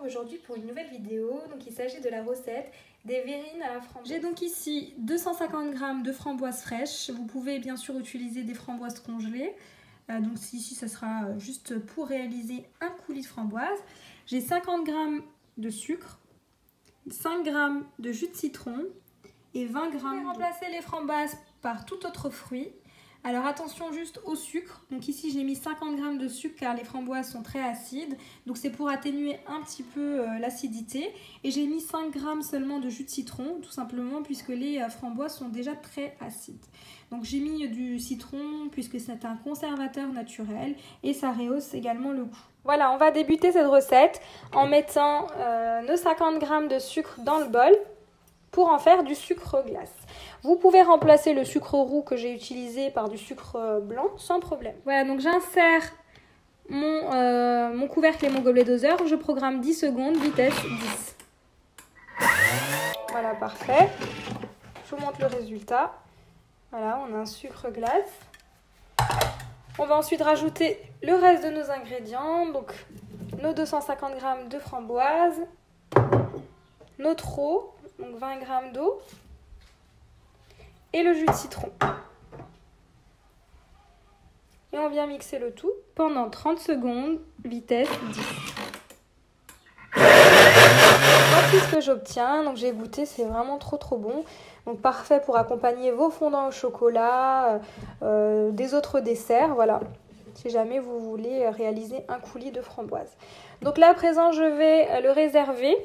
Aujourd'hui pour une nouvelle vidéo, donc il s'agit de la recette des verrines à la framboise. J'ai donc ici 250 g de framboises fraîches. Vous pouvez bien sûr utiliser des framboises congelées. Donc ici ça sera juste pour réaliser un coulis de framboise. J'ai 50 g de sucre, 5 g de jus de citron et 20 g. Vous pouvez remplacer les framboises par tout autre fruit. Alors attention juste au sucre, donc ici j'ai mis 50 g de sucre car les framboises sont très acides, donc c'est pour atténuer un petit peu l'acidité. Et j'ai mis 5 g seulement de jus de citron, tout simplement puisque les framboises sont déjà très acides. Donc j'ai mis du citron puisque c'est un conservateur naturel et ça rehausse également le goût. Voilà, on va débuter cette recette en mettant nos 50 g de sucre dans le bol pour en faire du sucre glace. Vous pouvez remplacer le sucre roux que j'ai utilisé par du sucre blanc sans problème. Voilà, donc j'insère mon couvercle et mon gobelet doseur. Je programme 10 secondes, vitesse 10. Voilà, parfait. Je vous montre le résultat. Voilà, on a un sucre glace. On va ensuite rajouter le reste de nos ingrédients. Donc, nos 250 g de framboises, notre eau, donc 20 g d'eau, et le jus de citron. Et on vient mixer le tout pendant 30 secondes, vitesse 10. Voici ce que j'obtiens. Donc j'ai goûté, c'est vraiment trop bon. Donc parfait pour accompagner vos fondants au chocolat, des autres desserts, voilà. Si jamais vous voulez réaliser un coulis de framboise. Donc là à présent, je vais le réserver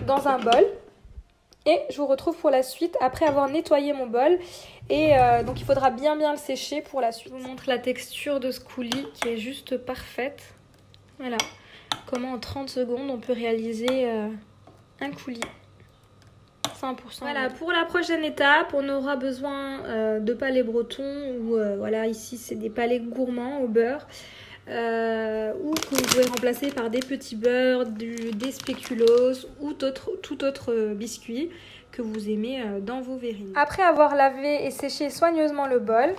dans un bol. Et je vous retrouve pour la suite après avoir nettoyé mon bol. Et donc il faudra bien le sécher pour la suite. Je vous montre la texture de ce coulis qui est juste parfaite. Voilà. Comment en 30 secondes on peut réaliser un coulis 100%. Voilà, pour la prochaine étape, on aura besoin de palets bretons. Ou voilà, ici c'est des palets gourmands au beurre. Ou que vous pouvez remplacer par des petits beurres, des spéculoos ou tout autre biscuit que vous aimez dans vos verrines. Après avoir lavé et séché soigneusement le bol,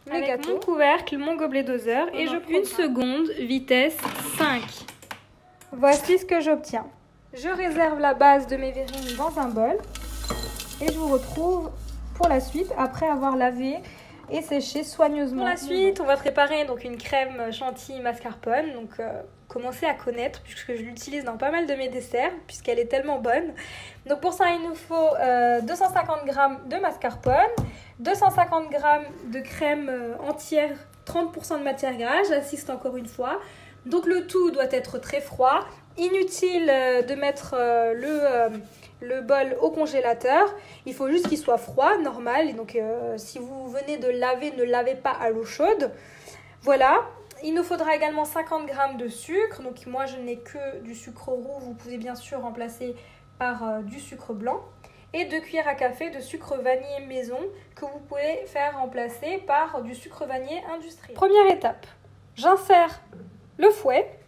je mets mes gâteaux, mon couvercle, mon gobelet doseur et je prends 1 seconde, vitesse 5. Voici ce que j'obtiens. Je réserve la base de mes verrines dans un bol et je vous retrouve pour la suite après avoir lavé et sécher soigneusement. Pour la suite, on va préparer donc une crème chantilly mascarpone. Donc commencez à connaître puisque je l'utilise dans pas mal de mes desserts puisqu'elle est tellement bonne. Donc pour ça, il nous faut 250 g de mascarpone, 250 g de crème entière, 30% de matière grasse, j'insiste encore une fois. Donc le tout doit être très froid. Inutile de mettre le bol au congélateur, il faut juste qu'il soit froid, normal. Et donc si vous venez de laver, ne lavez pas à l'eau chaude. Voilà, il nous faudra également 50 g de sucre. Donc moi je n'ai que du sucre roux, vous pouvez bien sûr remplacer par du sucre blanc. Et 2 cuillères à café de sucre vanillé maison que vous pouvez faire remplacer par du sucre vanillé industriel. Première étape, j'insère le fouet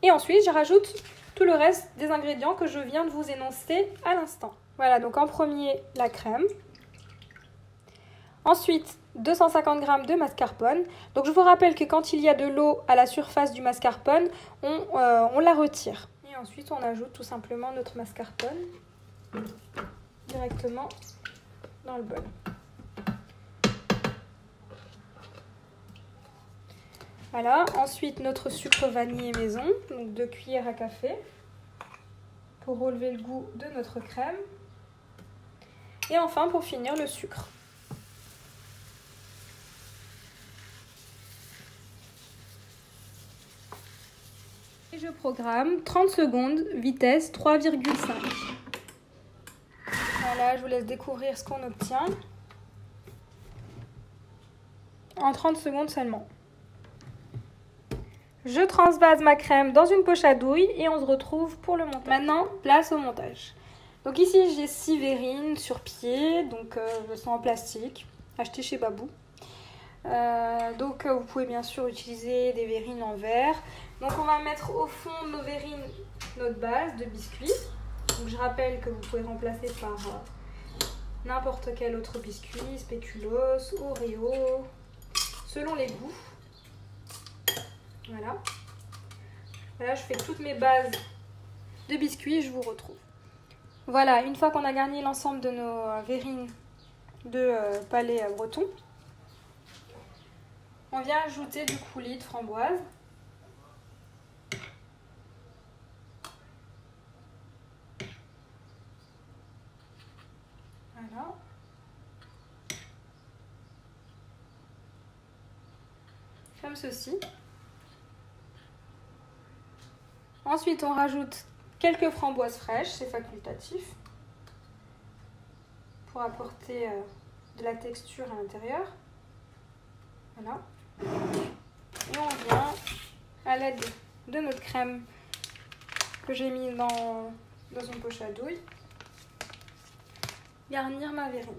et ensuite je rajoute tout le reste des ingrédients que je viens de vous énoncer à l'instant. Voilà, donc en premier, la crème. Ensuite, 250 g de mascarpone. Donc je vous rappelle que quand il y a de l'eau à la surface du mascarpone, on la retire. Et ensuite, on ajoute tout simplement notre mascarpone directement dans le bol. Voilà, ensuite notre sucre vanillé maison, donc 2 cuillères à café pour relever le goût de notre crème. Et enfin pour finir le sucre. Et je programme 30 secondes, vitesse 3,5. Voilà, je vous laisse découvrir ce qu'on obtient en 30 secondes seulement. Je transvase ma crème dans une poche à douille et on se retrouve pour le montage. Maintenant, place au montage. Donc ici, j'ai 6 verrines sur pied, donc elles sont en plastique, achetées chez Babou. Vous pouvez bien sûr utiliser des verrines en verre. Donc on va mettre au fond de nos verrines notre base de biscuits. Donc je rappelle que vous pouvez remplacer par n'importe quel autre biscuit, spéculoos, Oreo, selon les goûts. Voilà. Voilà, je fais toutes mes bases de biscuits, je vous retrouve. Voilà, une fois qu'on a garni l'ensemble de nos verrines de palais breton, on vient ajouter du coulis de framboise. Voilà. Comme ceci. Ensuite, on rajoute quelques framboises fraîches, c'est facultatif, pour apporter de la texture à l'intérieur. Voilà. Et on vient, à l'aide de notre crème que j'ai mis dans une poche à douille, garnir ma verrine.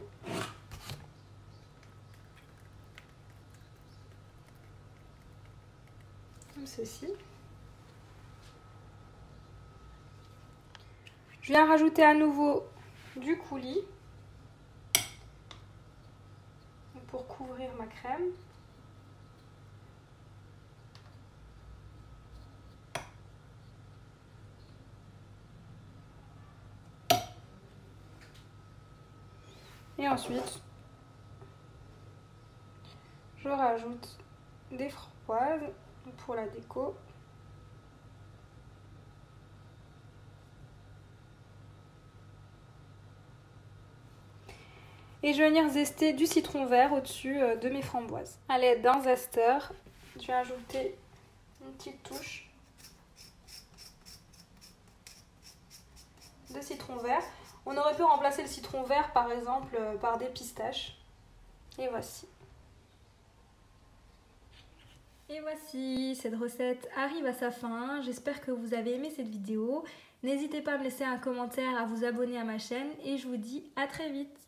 Comme ceci. Je viens rajouter à nouveau du coulis pour couvrir ma crème. Et ensuite, je rajoute des framboises pour la déco. Et je vais venir zester du citron vert au-dessus de mes framboises. À l'aide d'un zester, je vais ajouter une petite touche de citron vert. On aurait pu remplacer le citron vert par exemple par des pistaches. Et voici. Et voici, cette recette arrive à sa fin. J'espère que vous avez aimé cette vidéo. N'hésitez pas à me laisser un commentaire, à vous abonner à ma chaîne et je vous dis à très vite.